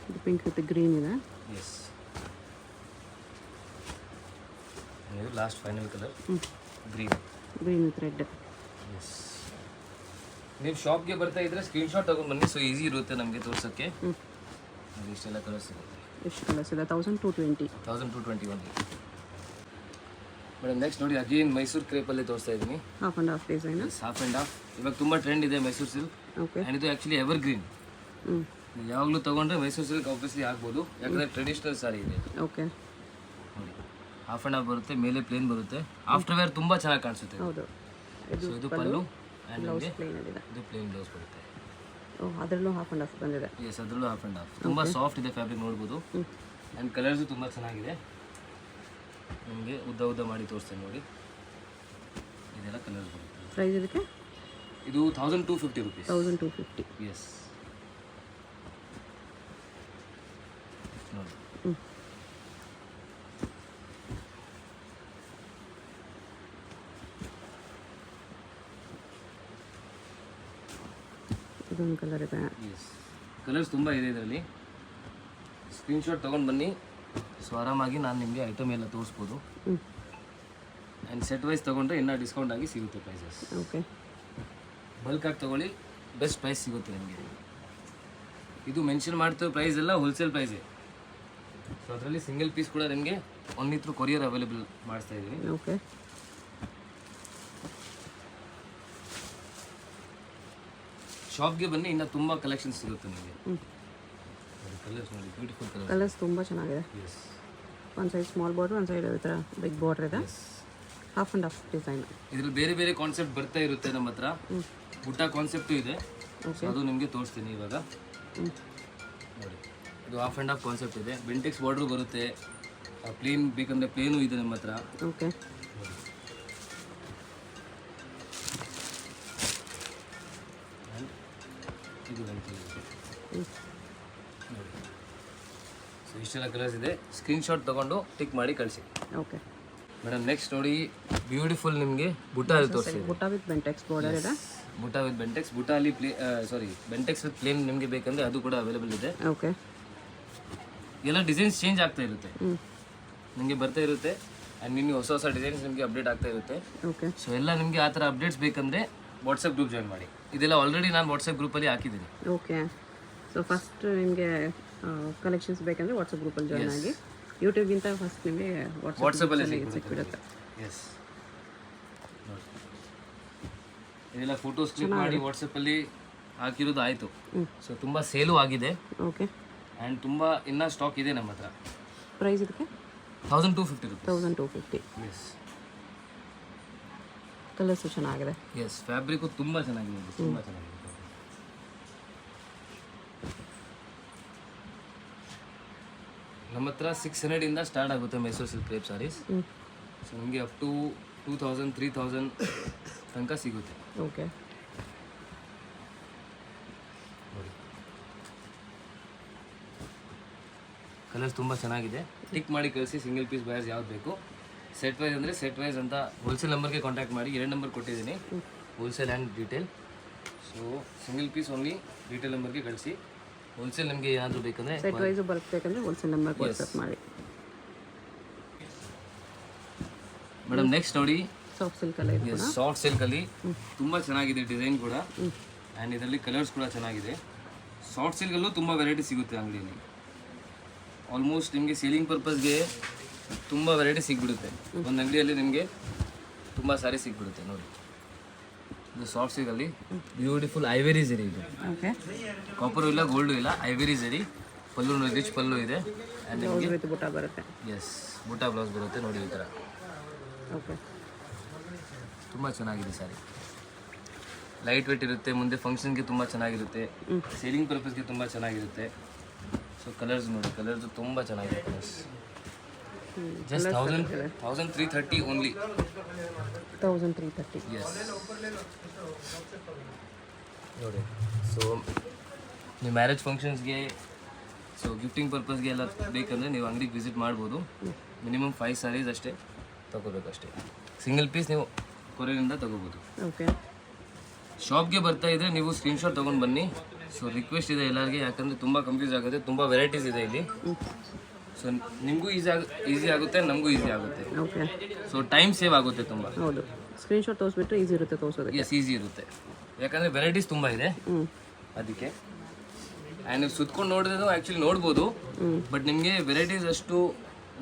ಇದು ಪಿಂಕ್ ವಿತ್ ಗ್ರೀನ್ ಇದೆ. ಎಸ್, ಇದು last final colour green with red. Yes, ನೀವು ಶಾಪ್ಗೆ ಬರ್ತಾ ಇದ್ರೆ ಸ್ಕ್ರೀನ್ಶಾಟ್ ತಗೊಂಡು ಬನ್ನಿ. ಸೊ ಈಸಿ ಇರುತ್ತೆ ನಮಗೆ ತೋರ್ಸೋಕ್ಕೆ. ಇಷ್ಟೆಲ್ಲ ಕಲರ್ಸ್ ಸಿಗುತ್ತೆ. ಎಷ್ಟು ಕಲರ್ಸ್ ಇದೆ? 1220. 1221. ಮೇಡಮ್ ನೆಕ್ಸ್ಟ್ ನೋಡಿ ಅಗೇನ್ ಮೈಸೂರು ಕ್ರೇಪಲ್ಲಿ ತೋರಿಸ್ತಾ ಇದ್ದೀನಿ. Half and half design. Half and half ಇವಾಗ ತುಂಬ ಟ್ರೆಂಡ್ ಇದೆ ಮೈಸೂರು ಸಿಲ್ಕ್. ಓಕೆ. ಆ್ಯಂಡ್ ಇದು ಆ್ಯಕ್ಚುಲಿ ಎವರ್ ಗ್ರೀನ್. ಯಾವಾಗಲೂ ತೊಗೊಂಡ್ರೆ ಮೈಸೂರು ಸಿಲ್ಕ್ ಆಬ್ವಿಯಸ್ಲಿ ಆಗ್ಬೋದು, ಯಾಕಂದರೆ ಟ್ರೆಡಿಷ್ನಲ್ ಸಾರಿ ಇದೆ. ಓಕೆ. ನೋಡಿ ಹಾಫ್ ಆ್ಯಂಡ್ ಹಾಫ್ ಬರುತ್ತೆ, ಮೇಲೆ ಪ್ಲೇನ್ ಬರುತ್ತೆ. ಆಫ್ಟರ್ ವೇರ್ ತುಂಬ ಚೆನ್ನಾಗಿ ಕಾಣಿಸುತ್ತೆ. ಹೌದು. ಸೊ ಇದು ಪಲ್ಲು ಆ್ಯಂಡ್ ಬ್ಲೌಸ್ ಪ್ಲೇನ್ ಇದೆ. ಇದು ಪ್ಲೇನ್ ಬ್ಲೌಸ್ ಬರುತ್ತೆ. ಅದರಲ್ಲೂ ಹಾಫ್ ಆ್ಯಂಡ್ ಹಾಫ್ ಬಂದಿದೆ. ಎಸ್, ಅದರಲ್ಲೂ ಹಾಫ್ ಆ್ಯಂಡ್ ಹಾಫ್. ತುಂಬ ಸಾಫ್ಟ್ ಇದೆ ಫ್ಯಾಬ್ರಿಕ್, ನೋಡ್ಬೋದು. ಆ್ಯಂಡ್ ಕಲರ್ಸು ತುಂಬ ಚೆನ್ನಾಗಿದೆ. ನಿಮಗೆ ಉದ್ದ ಉದ್ದ ಮಾಡಿ ತೋರಿಸ್ತೇನೆ ನೋಡಿ. ಇದೆಲ್ಲ ಕಲರ್ಸ್ ಬರುತ್ತೆ. ಪ್ರೈಸ್ ಇದಕ್ಕೆ ಇದು 1250 rupees. 1250. ಎಸ್ ನೋಡಿ. ಇದೊಂದು ಕಲರ್ ಇದೆ. ಎಸ್, ಕಲರ್ಸ್ ತುಂಬ ಇದೆ ಇದರಲ್ಲಿ. ಸ್ಕ್ರೀನ್ಶಾಟ್ ತೊಗೊಂಡು ಬನ್ನಿ. ಸೊ ಆರಾಮಾಗಿ ನಾನು ನಿಮಗೆ ಐಟಮ್ ಎಲ್ಲ ತೋರಿಸ್ಬೋದು. ಆ್ಯಂಡ್ ಸೆಟ್ ವೈಸ್ ತೊಗೊಂಡ್ರೆ ಇನ್ನೂ ಡಿಸ್ಕೌಂಟ್ ಆಗಿ ಸಿಗುತ್ತೆ ಪ್ರೈಸಸ್. ಓಕೆ. ಬಲ್ಕಾಗಿ ತೊಗೊಳ್ಳಿ, ಬೆಸ್ಟ್ ಪ್ರೈಸ್ ಸಿಗುತ್ತೆ ನಿಮಗೆ. ಇದು ಮೆನ್ಷನ್ ಮಾಡ್ತಿರೋ ಪ್ರೈಸ್ ಎಲ್ಲ ಹೋಲ್ಸೇಲ್ ಪ್ರೈಸೇ. ಸೊ ಅದರಲ್ಲಿ ಸಿಂಗಲ್ ಪೀಸ್ ಕೂಡ ನಿಮಗೆ ಒನ್ಲಿ ಥ್ರೂ ಕೊರಿಯರ್ ಅವೈಲೇಬಲ್ ಮಾಡಿಸ್ತಾ ಇದ್ದೀನಿ. ಓಕೆ. ಶಾಪ್ಗೆ ಬನ್ನಿ, ಇನ್ನೂ ತುಂಬ ಕಲೆಕ್ಷನ್ ಸಿಗುತ್ತೆ ನಿಮಗೆ. ಕಲರ್ಸ್ ನೋಡಿ, ಬ್ಯೂಟಿಫುಲ್ ಕಲರ್. ಕಲರ್ಸ್ ತುಂಬ ಚೆನ್ನಾಗಿದೆ. ಎಸ್, ಒಂದು ಸೈಡ್ ಸ್ಮಾಲ್ ಬಾರ್ಡ್ರ್, ಒಂದು ಸೈಡ್ ಈ ಥರ ಬಿಗ್ ಬಾರ್ಡ್ರ್ ಇದೆ. Half and half design. ಇದ್ರಲ್ಲಿ ಬೇರೆ ಬೇರೆ ಕಾನ್ಸೆಪ್ಟ್ ಬರ್ತಾ ಇರುತ್ತೆ ನಮ್ಮ ಹತ್ರ. ಊಟ ಕಾನ್ಸೆಪ್ಟು ಇದೆ. ಸೊ ಅದು ನಿಮಗೆ ತೋರಿಸ್ತೀನಿ ಇವಾಗ. ನೋಡಿ, ಇದು ಹಾಫ್ ಆ್ಯಂಡ್ ಹಾಫ್ ಕಾನ್ಸೆಪ್ಟ್ ಇದೆ. ಬೆಂಟೆಕ್ಸ್ ಬಾರ್ಡ್ರು ಬರುತ್ತೆ. ಪ್ಲೇನ್ ಬೇಕಂದರೆ ಪ್ಲೇನು ಇದೆ ನಮ್ಮ ಹತ್ರ. ಓಕೆ. ಇದು ನೋಡಿ. ಸೊ ಇಷ್ಟೆಲ್ಲ ಕಲರ್ಸ್ ಇದೆ. ಸ್ಕ್ರೀನ್ಶಾಟ್ ತೊಗೊಂಡು ಟಿಕ್ ಮಾಡಿ ಕಳಿಸಿ. ಓಕೆ ಮೇಡಮ್ ನೆಕ್ಸ್ಟ್ ನೋಡಿ, ಬ್ಯೂಟಿಫುಲ್ ನಿಮಗೆ ಬುಟ್ಟ ತೋರಿಸ್ತೀವಿ. ಬುಟ್ಟ ವಿತ್ ಬೆಂಟೆಕ್ಸ್ ಬಾರ್ಡರ್ ಇದೆ. ಬುಟ್ಟ ವಿತ್ ಬೆಂಟೆಕ್ಸ್. ಬುಟ್ಟ ಅಲ್ಲಿ ಬೆಂಟೆಕ್ಸ್ ವಿತ್ ಪ್ಲೇನ್ ನಿಮಗೆ ಬೇಕಂದ್ರೆ ಅದು ಕೂಡ ಅವೈಲೇಬಲ್ ಇದೆ. ಓಕೆ. ಎಲ್ಲ ಡಿಸೈನ್ಸ್ ಚೇಂಜ್ ಆಗ್ತಾ ಇರುತ್ತೆ, ನಿಮಗೆ ಬರ್ತಾ ಇರುತ್ತೆ. ಆ್ಯಂಡ್ ನಿಮಗೆ ಹೊಸ ಹೊಸ ಡಿಸೈನ್ಸ್ ನಿಮಗೆ ಅಪ್ಡೇಟ್ ಆಗ್ತಾ ಇರುತ್ತೆ. ಓಕೆ. ಸೊ ಎಲ್ಲ ನಿಮಗೆ ಆ ಥರ ಅಪ್ಡೇಟ್ಸ್ ಬೇಕಂದರೆ ವಾಟ್ಸಪ್ ಗ್ರೂಪ್ ಜಾಯ್ನ್ ಮಾಡಿ. ಇದೆಲ್ಲ ಆಲ್ರೆಡಿ ನಾನು ವಾಟ್ಸಪ್ ಗ್ರೂಪಲ್ಲಿ ಹಾಕಿದ್ದೀನಿ. ಓಕೆ. ಸೊ ಫಸ್ಟ್ ನಿಮಗೆ ಕಲೆಕ್ಷನ್ಸ್ ಬೇಕಂದರೆ ವಾಟ್ಸಪ್ ಗ್ರೂಪಲ್ಲಿ ಜಾಯ್ನ್ ಆಗಿ. ಯೂಟ್ಯೂಬ್ಗಿಂತ ಫಸ್ಟ್ ನಿಮಗೆ ವಾಟ್ಸಪ್ಪಲ್ಲೇ ಸಿಕ್ಬಿಡುತ್ತೆ. ಎಸ್, ಇದೆಲ್ಲ ಫೋಟೋಸ್ ಕ್ಲಿಕ್ ಮಾಡಿ ವಾಟ್ಸಪ್ಪಲ್ಲಿ ಹಾಕಿರೋದು ಆಯಿತು. ಸೊ ತುಂಬ ಸೇಲು ಆಗಿದೆ. ಓಕೆ. ಆ್ಯಂಡ್ ತುಂಬ ಇನ್ನೂ ಸ್ಟಾಕ್ ಇದೆ ನಮ್ಮ ಹತ್ರ. ಪ್ರೈಸ್ ಇದಕ್ಕೆ 1250 rupees. 1250. ಎಸ್. ಕಲರ್ಸು ಚೆನ್ನಾಗಿದೆ. ಎಸ್, ಫ್ಯಾಬ್ರಿಕ್ಕು ತುಂಬ ಚೆನ್ನಾಗಿದೆ, ತುಂಬ ಚೆನ್ನಾಗಿದೆ. ನಮ್ಮ ಹತ್ರ 600 ಇಂದ ಸ್ಟಾರ್ಟ್ ಆಗುತ್ತೆ Mysuru silk crepe sarees. So ನಿಮಗೆ ಅಪ್ ಟು 2000 3000 ತನಕ ಸಿಗುತ್ತೆ. ಓಕೆ. ಕಲರ್ಸ್ ತುಂಬ ಚೆನ್ನಾಗಿದೆ. ಟಿಕ್ ಮಾಡಿ ಕಳಿಸಿ ಸಿಂಗಲ್ ಪೀಸ್ ಬಯರ್ಸ್ ಯಾವ್ದು ಬೇಕು. ಸೆಟ್ ವೈಸ್ ಅಂದರೆ ಸೆಟ್ ವೈಸ್ ಅಂತ ಹೋಲ್ಸೇಲ್ ನಂಬರ್ಗೆ ಕಾಂಟ್ಯಾಕ್ಟ್ ಮಾಡಿ. 2 ನಂಬರ್ ಕೊಟ್ಟಿದ್ದೀನಿ, wholesale and retail. So single piece only retail ನಂಬರ್ಗೆ ಕಳಿಸಿ. ಹೋಲ್ಸೇಲ್ ನಿಮಗೆ ಏನಾದರೂ ಬೇಕಂದರೆ ಸೆಟ್ ವೈಸ್ ಬರಬೇಕಂದ್ರೆ ಹೋಲ್ಸೇಲ್ ನಂಬರ್ ವಾಟ್ಸಪ್ ಮಾಡಿ. ಮೇಡಮ್ ನೆಕ್ಸ್ಟ್ ನೋಡಿ, ಸಾಫ್ಟ್ ಸಿಲ್ಕಲ್ಲಿ ಇದೆ. ಸಾಫ್ಟ್ ಸಿಲ್ಕಲ್ಲಿ ತುಂಬ ಚೆನ್ನಾಗಿದೆ ಡಿಸೈನ್ ಕೂಡ. ಆ್ಯಂಡ್ ಇದರಲ್ಲಿ ಕಲರ್ಸ್ ಕೂಡ ಚೆನ್ನಾಗಿದೆ. ಸಾಫ್ಟ್ ಸಿಲ್ಕಲ್ಲೂ ತುಂಬ ವೆರೈಟಿ ಸಿಗುತ್ತೆ ಅಂಗಡಿಯಲ್ಲಿ. ಆಲ್ಮೋಸ್ಟ್ ನಿಮಗೆ ಸೇಲಿಂಗ್ ಪರ್ಪಸ್ಗೆ ತುಂಬ ವೆರೈಟಿ ಸಿಗ್ಬಿಡುತ್ತೆ. ಒಂದು ಅಂಗಡಿಯಲ್ಲಿ ನಿಮಗೆ ತುಂಬ ಸಾರಿ ಸಿಗ್ಬಿಡುತ್ತೆ. ನೋಡಿ, ಇದು ಸಾಫ್ಟ್ ಸಿಲ್ಕಲ್ಲಿ ಬ್ಯೂಟಿಫುಲ್ ಐವೆರಿ ಜರಿ ಇದೆ. ಓಕೆ. ಕಾಪರು ಇಲ್ಲ, ಗೋಲ್ಡು ಇಲ್ಲ, ಐವೆರಿ ಜರಿ. ಪಲ್ಲು ರಿಚ್ ಪಲ್ಲು ಇದೆ. ಆ್ಯಂಡ್ ನಿಮಗೆ ವಿತ್ ಬುಟ್ಟ ಬರುತ್ತೆ. ಎಸ್, ಬುಟ್ಟ ಬ್ಲೌಸ್ ಬರುತ್ತೆ ನೋಡಿ ಈ ಥರ. ಓಕೆ. ತುಂಬ ಚೆನ್ನಾಗಿದೆ ಸಾರಿ. ಲೈಟ್ ವೇಟ್ ಇರುತ್ತೆ, ಮುಂದೆ ಫಂಕ್ಷನ್ಗೆ ತುಂಬ ಚೆನ್ನಾಗಿರುತ್ತೆ, ಸೇಲಿಂಗ್ ಪರ್ಪಸ್ಗೆ ತುಂಬ ಚೆನ್ನಾಗಿರುತ್ತೆ. ಸೊ ಕಲರ್ಸ್ ನೋಡಿ, ಕಲರ್ಸ್ ತುಂಬ ಚೆನ್ನಾಗಿದೆ. Colours just 1330 only. 1330. ಎಸ್ ನೋಡಿ. ಸೊ ನೀವು ಮ್ಯಾರೇಜ್ ಫಂಕ್ಷನ್ಸ್ಗೆ, ಸೊ ಗಿಫ್ಟಿಂಗ್ ಪರ್ಪಸ್ಗೆ ಎಲ್ಲ ಬೇಕಂದರೆ ನೀವು ಅಂಗಡಿಗೆ ವಿಸಿಟ್ ಮಾಡ್ಬೋದು. ಮಿನಿಮಮ್ 5 ಸಾರೀಸ್ ಅಷ್ಟೇ ತೊಗೋಬೇಕಷ್ಟೇ. ಸಿಂಗಲ್ ಪೀಸ್ ನೀವು ಕೊರಿಯರಿಂದ ತೊಗೋಬೋದು. ಓಕೆ. ಶಾಪ್ಗೆ ಬರ್ತಾ ಇದ್ದರೆ ನೀವು ಸ್ಕ್ರೀನ್ಶಾಟ್ ತೊಗೊಂಡು ಬನ್ನಿ. ಸೊ ರಿಕ್ವೆಸ್ಟ್ ಇದೆ ಎಲ್ಲರಿಗೆ, ಯಾಕಂದರೆ ತುಂಬ ಕನ್ಫ್ಯೂಸ್ ಆಗುತ್ತೆ. ತುಂಬ ವೆರೈಟೀಸ್ ಇದೆ ಇಲ್ಲಿ. ಸೊ ನಿಮಗೂ ಈಸಿ ಆಗುತ್ತೆ, ನಮಗೂ ಈಸಿ ಆಗುತ್ತೆ. ಓಕೆ. ಸೊ ಟೈಮ್ ಸೇವ್ ಆಗುತ್ತೆ ತುಂಬ. ಹೌದು, ಸ್ಕ್ರೀನ್ಶಾಟ್ ತೋರಿಸ್ಬಿಟ್ರೆ ಈಸಿ ಇರುತ್ತೆ ತೋರಿಸೋದಕ್ಕೆ. ಎಸ್, ಈಸಿ ಇರುತ್ತೆ, ಯಾಕಂದರೆ ವೆರೈಟೀಸ್ ತುಂಬ ಇದೆ ಅದಕ್ಕೆ. ಆ್ಯಂಡ್ ನೀವು ಸುತ್ಕೊಂಡು ನೋಡಿದ್ರು ಆ್ಯಕ್ಚುಲಿ ನೋಡ್ಬೋದು, ಬಟ್ ನಿಮಗೆ ವೆರೈಟೀಸ್ ಅಷ್ಟು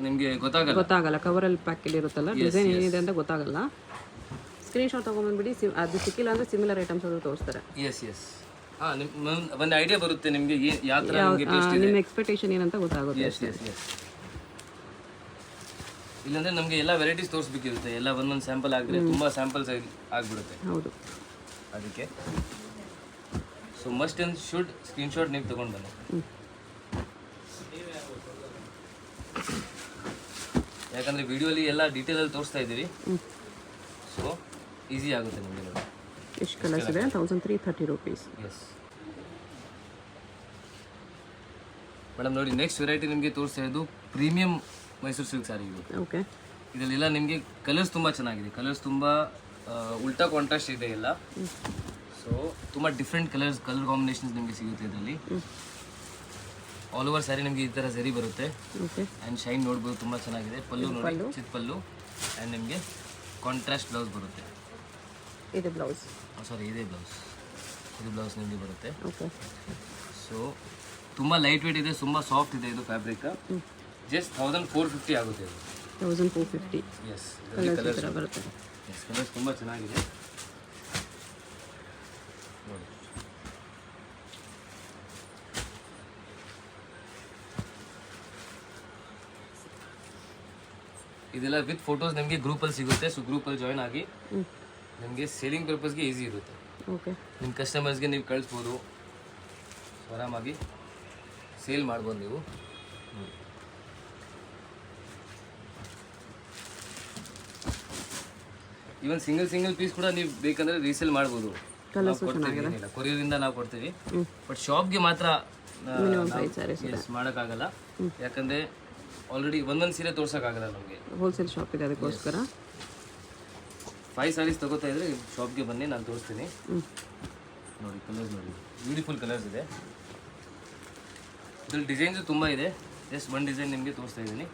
ನಿಮಗೆ ಗೊತ್ತಾಗಲ್ಲ. ಗೊತ್ತಾಗಲ್ಲ, ಕವರಲ್ಲಿ ಪ್ಯಾಕಲ್ಲಿ ಇರುತ್ತಲ್ಲ, ಡಿಸೈನ್ ಏನಿದೆ ಅಂತ ಗೊತ್ತಾಗಲ್ಲ. ಸ್ಕ್ರೀನ್ಶಾಟ್ ತೊಗೊಂಬಂದ್ಬಿಡಿ, ಅದು ಸಿಕ್ಕಿಲ್ಲ ಅಂದರೆ ಸಿಮಿಲರ್ ಐಟಮ್ಸ್ ಅದು ತೋರಿಸ್ತಾರೆ. ಎಸ್ ಹಾಂ, ಒಂದು ಐಡಿಯಾ ಬರುತ್ತೆ ನಿಮಗೆ ಯಾವ ಥರ ನಿಮಗೆ ಟೇಸ್ಟ್ ಇದೆ, ನಿಮ್ಮ ಎಕ್ಸ್ಪೆಕ್ಟೇಷನ್ ಏನಂತ ಗೊತ್ತಾಗುತ್ತೆ. ಎಸ್ ಇಲ್ಲಾಂದರೆ ನಮಗೆ ಎಲ್ಲ ವೆರೈಟೀಸ್ ತೋರಿಸ್ಬೇಕಿರುತ್ತೆ, ಎಲ್ಲ ಒಂದೊಂದು ಸ್ಯಾಂಪಲ್ ಆಗಿದ್ರೆ ತುಂಬ ಸ್ಯಾಂಪಲ್ಸ್ ಆಗಿಬಿಡುತ್ತೆ. ಹೌದು, ಅದಕ್ಕೆ so must and should screenshot ನೀವು ತೊಗೊಂಡು ಬನ್ನಿ. ಯಾಕಂದರೆ ವಿಡಿಯೋಲಿ ಎಲ್ಲ ಡೀಟೇಲಲ್ಲಿ ತೋರಿಸ್ತಾ ಇದ್ದೀವಿ, ಸೊ ಈಸಿ ಆಗುತ್ತೆ ನಿಮಗೆ ನೋಡಿ. ಎಷ್ಟು ಕಲರ್ಸ್ ಇದೆ? 1330 rupees. ಎಸ್ ಮೇಡಮ್ ನೋಡಿ, ನೆಕ್ಸ್ಟ್ ವೆರೈಟಿ ನಿಮಗೆ ತೋರಿಸ್ತಾ ಇರೋದು ಪ್ರೀಮಿಯಂ ಮೈಸೂರು ಸಿಲ್ಕ್ ಸ್ಯಾರಿ ಇದು. ಓಕೆ, ಇದರಲ್ಲೆಲ್ಲ ನಿಮಗೆ ಕಲರ್ಸ್ ತುಂಬ ಚೆನ್ನಾಗಿದೆ, ಕಲರ್ಸ್ ತುಂಬ ಉಲ್ಟಾ ಕಾಂಟ್ರಾಸ್ಟ್ ಇದೆ ಎಲ್ಲ. ಸೊ ತುಂಬ ಡಿಫ್ರೆಂಟ್ ಕಲರ್ ಕಾಂಬಿನೇಷನ್ಸ್ ನಿಮಗೆ ಸಿಗುತ್ತೆ ಇದರಲ್ಲಿ. ಆಲ್ ಓವರ್ ಸ್ಯಾರಿ ನಿಮಗೆ ಈ ಥರ ಸರಿ ಬರುತ್ತೆ. ಓಕೆ, ಆ್ಯಂಡ್ ಶೈನ್ ನೋಡ್ಬೋದು, ತುಂಬ ಚೆನ್ನಾಗಿದೆ. ಪಲ್ಲು ನೋಡಿ, ಚಿಕ್ಕ ಪಲ್ಲು, ಆ್ಯಂಡ್ ನಿಮಗೆ ಕಾಂಟ್ರಾಸ್ಟ್ ಬ್ಲೌಸ್ ಬರುತ್ತೆ. ಇದು ಬ್ಲೌಸ್, ಸಾರಿ ಇದೇ ಬ್ಲೌಸ್, ಇದು ಬ್ಲೌಸ್ ನಿಮಗೆ ಬರುತ್ತೆ. ಓಕೆ, ಸೊ ತುಂಬ ಲೈಟ್ ವೇಟ್ ಇದೆ, ತುಂಬ ಸಾಫ್ಟ್ ಇದೆ ಇದು ಫ್ಯಾಬ್ರಿಕ್. ಜಸ್ಟ್ 1450 ಆಗುತ್ತೆ ಇದು. 1450. ಎಸ್ ಕಲರ್ಸ್ ಬರುತ್ತೆ. ಎಸ್, ಕಲರ್ಸ್ ತುಂಬ ಚೆನ್ನಾಗಿದೆ ನೋಡಿ. ಇದೆಲ್ಲ ವಿತ್ ಫೋಟೋಸ್ ನಿಮಗೆ ಗ್ರೂಪಲ್ಲಿ ಸಿಗುತ್ತೆ. ಸೊ ಗ್ರೂಪಲ್ಲಿ ಜಾಯ್ನ್ ಆಗಿ ನಿಮಗೆ ಸೇಲಿಂಗ್ ಪರ್ಪಸ್ಗೆ ಈಸಿ ಇರುತ್ತೆ. ಓಕೆ, ನಿಮ್ಮ ಕಸ್ಟಮರ್ಸ್ಗೆ ನೀವು ಕಳಿಸ್ಬೋದು, ಆರಾಮಾಗಿ ಸೇಲ್ ಮಾಡ್ಬೋದು ನೀವು. ಈವನ್ ಸಿಂಗಲ್ ಪೀಸ್ ಕೂಡ ನೀವು ಬೇಕಂದ್ರೆ ರೀಸೇಲ್ ಮಾಡ್ಬೋದು. ಕೊರಿಯರಿಂದ ನಾವು ಕೊಡ್ತೀವಿ, ಬಟ್ ಶಾಪ್ಗೆ ಮಾತ್ರ ಮಾಡೋಕ್ಕಾಗಲ್ಲ. ಯಾಕಂದರೆ ಆಲ್ರೆಡಿ ಒಂದೊಂದು ಸೀರೆ ತೋರ್ಸೋಕ್ಕಾಗಲ್ಲ ನಮಗೆ, ಹೋಲ್ಸೇಲ್ ಶಾಪ್ ಇದೆ, ಅದಕ್ಕೋಸ್ಕರ 5 ಸ್ಯಾರೀಸ್ ತಗೋತಾ ಇದ್ರೆ ಶಾಪ್ಗೆ ಬನ್ನಿ, ನಾನು ತೋರಿಸ್ತೀನಿ. ನೋಡಿ ಕಲರ್ಸ್ ನೋಡಿ, ಬ್ಯೂಟಿಫುಲ್ ಕಲರ್ಸ್ ಇದೆ. ಇದ್ರಲ್ಲಿ ಡಿಸೈನ್ಸು ತುಂಬ ಇದೆ. ಜಸ್ಟ್ ಒಂದು ಡಿಸೈನ್ ನಿಮಗೆ ತೋರಿಸ್ತಾ ಇದ್ದೀನಿ.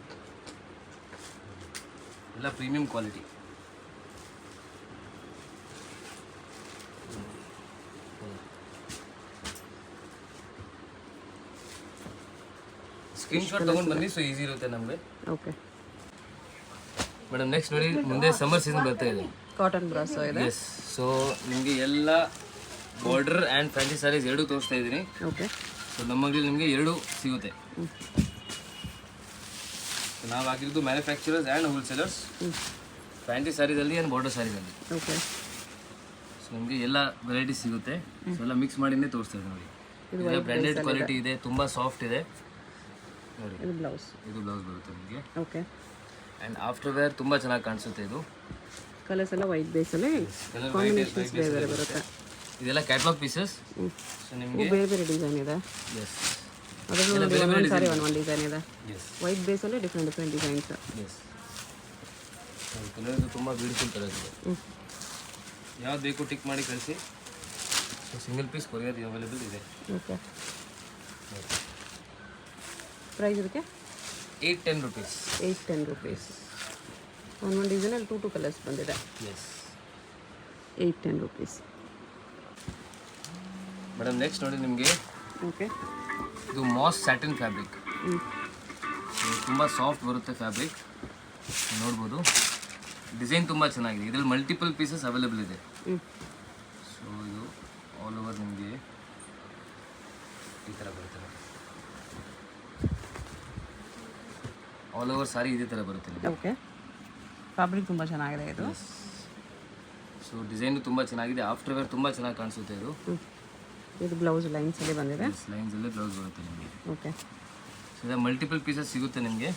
ಎಲ್ಲ ಪ್ರೀಮಿಯಂ ಕ್ವಾಲಿಟಿ. ಸ್ಕ್ರೀನ್ಶಾಟ್ ತೊಗೊಂಡು ಬನ್ನಿ, ಸೊ ಈಸಿ ಇರುತ್ತೆ ನಮಗೆ. ಓಕೆ ಮೇಡಮ್, ನೆಕ್ಸ್ಟ್ ನೋಡಿ, ಮುಂದೆ ಸಮ್ಮರ್ ಸೀಸನ್ ಬರ್ತಾ ಇದೆ. ಕಾಟನ್ ಬ್ರಾಸೋ ಇದೆ. ಎಸ್, ಸೊ ನಿಮಗೆ ಎಲ್ಲ ಬಾರ್ಡರ್ ಆ್ಯಂಡ್ ಫ್ಯಾನ್ಸಿ ಸ್ಯಾರೀಸ್ ಎರಡೂ ತೋರಿಸ್ತಾ ಇದ್ದೀನಿ. ಓಕೆ, ಸೊ ನಮ್ಮ ಅಂಗಡಿ ನಿಮಗೆ ಎರಡೂ ಸಿಗುತ್ತೆ. ನಾವು ಆಗಿರೋದು ಮ್ಯಾನುಫ್ಯಾಕ್ಚರರ್ಸ್ ಆ್ಯಂಡ್ ಹೋಲ್ಸೇಲರ್ಸ್, ಫ್ಯಾನ್ಸಿ ಸ್ಯಾರೀಸಲ್ಲಿ ಆ್ಯಂಡ್ ಬಾರ್ಡರ್ ಸ್ಯಾರೀಸಲ್ಲಿ. ಓಕೆ, ಸೊ ನಿಮಗೆ ಎಲ್ಲ ವೆರೈಟೀಸ್ ಸಿಗುತ್ತೆ. ಸೊ ಎಲ್ಲ ಮಿಕ್ಸ್ ಮಾಡಿನೇ ತೋರಿಸ್ತಾ ಇದ್ದೀನಿ ನೋಡಿ. ಇದೆಲ್ಲ ಬ್ರ್ಯಾಂಡೆಡ್ ಕ್ವಾಲಿಟಿ ಇದೆ, ತುಂಬ ಸಾಫ್ಟ್ ಇದೆ ನೋಡಿ. ಇದು ಬ್ಲೌಸ್, ಇದು ಬ್ಲೌಸ್ ಬರುತ್ತೆ ನಿಮಗೆ. ಓಕೆ, ಆ್ಯಂಡ್ ಆಫ್ಟರ್ ವೇರ್ ತುಂಬ ಚೆನ್ನಾಗಿ ಕಾಣಿಸುತ್ತೆ. ಇದು ಕಲರ್ಸ್ ಎಲ್ಲ ವೈಟ್ ಬೇಸಲ್ಲಿ ಕಾಂಬಿನೇಷನ್ಸ್ ಬೇರೆ ಬೇರೆ ಬರುತ್ತೆ. ಇದೆಲ್ಲ ಕ್ಯಾಟ್ಲಾಗ್ ಪೀಸಸ್. ಸೊ ನಿಮಗೆ ಬೇರೆ ಬೇರೆ ಡಿಸೈನ್ ಇದೆ. ಎಸ್, ಅದರಲ್ಲಿ ಒಂದೊಂದು ಸಾರಿ ಒಂದೊಂದು ಡಿಸೈನ್ ಇದೆ. ಎಸ್ ವೈಟ್ ಬೇಸಲ್ಲಿ ಡಿಫ್ರೆಂಟ್ ಡಿಸೈನ್ಸ್. ಎಸ್, ಕಲರ್ಸ್ ತುಂಬ ಬ್ಯೂಟಿಫುಲ್ ಕಲರ್ಸ್ ಇದೆ. ಯಾವ್ದು ಬೇಕು ಟಿಕ್ ಮಾಡಿ ಕಳಿಸಿ. So single piece courier available ಇದೆ. ಓಕೆ, ಪ್ರೈಸ್ ಇದಕ್ಕೆ 810 rupees. 810 rupees. ಒಂದು ಡಿಸೈನಲ್ಲಿ 2 ಕಲರ್ಸ್ ಬಂದಿದೆ. ಎಸ್, 810 rupees. ಮೇಡಮ್ ನೆಕ್ಸ್ಟ್ ನೋಡಿ, ನಿಮಗೆ ಓಕೆ, ಇದು ಮಾಸ್ ಸ್ಯಾಟಿನ್ ಫ್ಯಾಬ್ರಿಕ್. ತುಂಬ ಸಾಫ್ಟ್ ಬರುತ್ತೆ ಫ್ಯಾಬ್ರಿಕ್, ನೋಡ್ಬೋದು. ಡಿಸೈನ್ ತುಂಬ ಚೆನ್ನಾಗಿದೆ. ಇದರಲ್ಲಿ ಮಲ್ಟಿಪಲ್ ಪೀಸಸ್ ಅವೈಲೇಬಲ್ ಇದೆ. ಸೊ ಇದು ಆಲ್ ಓವರ್ ನಿಮಗೆ ಈ ಥರ ಬರುತ್ತೆ. ಆಲ್ ಓವರ್ ಸಾರಿ ಇದೇ ಥರ ಬರುತ್ತೆ ನಿಮಗೆ. ಓಕೆ, ಫ್ಯಾಬ್ರಿಕ್ ತುಂಬ ಚೆನ್ನಾಗಿದೆ ಇದು. ಸೊ ಡಿಸೈನು ತುಂಬ ಚೆನ್ನಾಗಿದೆ. ಆಫ್ಟರ್ ವೇರ್ ತುಂಬ ಚೆನ್ನಾಗಿ ಕಾಣಿಸುತ್ತೆ ಇದು. ಇದು ಬ್ಲೌಸ್ ಲೈನ್ಸಲ್ಲಿ ಬಂದಿದೆ. ಲೈನ್ಸಲ್ಲೇ ಬ್ಲೌಸ್ ಬರುತ್ತೆ ನಿಮಗೆ. ಓಕೆ, ಸೊ ಇದು ಮಲ್ಟಿಪಲ್ ಪೀಸಸ್ ಸಿಗುತ್ತೆ ನಿಮಗೆ.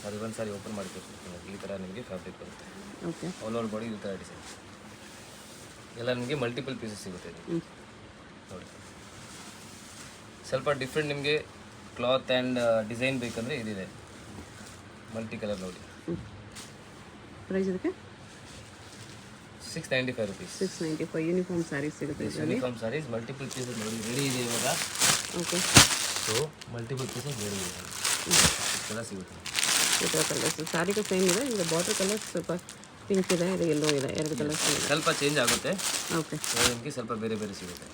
ಅದು ಒಂದು ಸಾರಿ ಓಪನ್ ಮಾಡಿ ತೋರಿಸ್ತೀನಿ. ಈ ಥರ ನಿಮಗೆ ಫ್ಯಾಬ್ರಿಕ್ ಬರುತ್ತೆ. ಓಕೆ, ಆಲ್ ಓವರ್ ಬಾಡಿ ಈ ಥರ ಡಿಸೈನ್ ಎಲ್ಲ ನಿಮಗೆ ಮಲ್ಟಿಪಲ್ ಪೀಸಸ್ ಸಿಗುತ್ತೆ ಇದು ನೋಡಿ. ಸ್ವಲ್ಪ ಡಿಫ್ರೆಂಟ್ ನಿಮಗೆ ಕ್ಲಾತ್ ಆ್ಯಂಡ್ ಡಿಸೈನ್ ಬೇಕಂದರೆ ಇದಿದೆ, ಮಲ್ಟಿ ಕಲರ್ ನೋಡಿ. ಪ್ರೈಸ್ ಇದಕ್ಕೆ 695 rupees. 695. ಯೂನಿಫಾರ್ಮ್ ಸ್ಯಾರೀಸ್ ಸಿಗುತ್ತೆ. ಯೂನಿಫಾರ್ಮ್ ಸ್ಯಾರೀಸ್ ಮಲ್ಟಿಪಲ್ ಪೀಸಸ್ ನೋಡಿ ರೆಡಿ ಇದೆ ಇವಾಗ. Okay, so multiple pieces ready ಇದೆ, ಥರ ಸಿಗುತ್ತೆ. ಈ ಥರ ಕಲರ್ಸ್ ಸ್ಯಾರಿಗೂ ಸೇಮ್ ಇದೆ. ಈಗ ಬಾರ್ಡರ್ ಕಲರ್ಸ್ ಸ್ವಲ್ಪ ಪಿಂಕ್ ಇದೆ, ಇದು ಎಲ್ಲೋ ಇದೆ, 2 ಕಲರ್ಸ್ ಸ್ವಲ್ಪ ಚೇಂಜ್ ಆಗುತ್ತೆ. ಓಕೆ, ನಿಮಗೆ ಸ್ವಲ್ಪ ಬೇರೆ ಬೇರೆ ಸಿಗುತ್ತೆ.